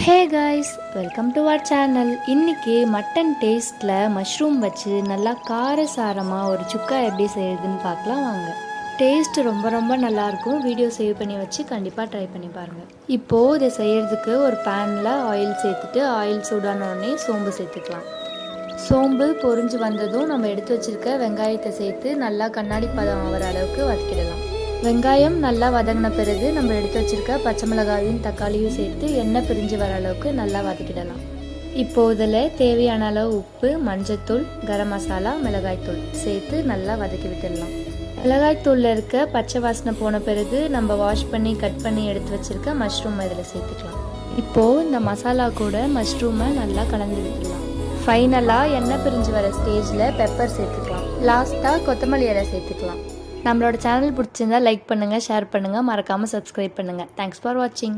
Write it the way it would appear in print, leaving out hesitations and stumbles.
Hey guys, welcome to our channel. இன்றைக்கி mutton டேஸ்ட்டில் mushroom வச்சு நல்லா காரசாரமாக ஒரு சுக்கா எப்படி செய்யுதுன்னு பார்க்கலாம் வாங்க. டேஸ்ட் ரொம்ப நல்லாயிருக்கும். வீடியோ சேவ் பண்ணி வச்சு கண்டிப்பாக ட்ரை பண்ணி பாருங்கள். இப்போது இதை செய்கிறதுக்கு ஒரு பேனில் ஆயில் சேர்த்துட்டு ஆயில் சூடானோடனே சோம்பு சேர்த்துக்கலாம். சோம்பு பொரிஞ்சு வந்ததும் நம்ம எடுத்து வச்சுருக்க வெங்காயத்தை சேர்த்து நல்லா கண்ணாடி பதம் ஆகிற அளவுக்கு வதக்கிடலாம். வெங்காயம் நல்லா வதங்கின பிறகு நம்ம எடுத்து வச்சுருக்க பச்சை மிளகாயும் தக்காளியும் சேர்த்து எண்ணெய் பிரிஞ்சு வர அளவுக்கு நல்லா வதக்கிடலாம். இப்போது இதில் தேவையான அளவு உப்பு, மஞ்சத்தூள், கரம் மசாலா, மிளகாய்த்தூள் சேர்த்து நல்லா வதக்கி விட்டுடலாம். மிளகாய்த்தூளில் இருக்க பச்சை வாசனை போன பிறகு நம்ம வாஷ் பண்ணி கட் பண்ணி எடுத்து வச்சுருக்க மஷ்ரூம் இதில் சேர்த்துக்கலாம். இப்போது இந்த மசாலா கூட மஷ்ரூமை நல்லா கலந்து விட்டுடலாம். ஃபைனலாக எண்ணெய் பிரிஞ்சு வர ஸ்டேஜில் பெப்பர் சேர்த்துக்கலாம். லாஸ்ட்டாக கொத்தமல்லி இலை சேர்த்துக்கலாம். நம்மளோட சேனல் பிடிச்சிருந்தா லைக் பண்ணுங்கள், ஷேர் பண்ணுங்கள், மறக்காமல் சப்ஸ்கிரைப் பண்ணுங்கள். தேங்க்ஸ் ஃபார் வாட்சிங்.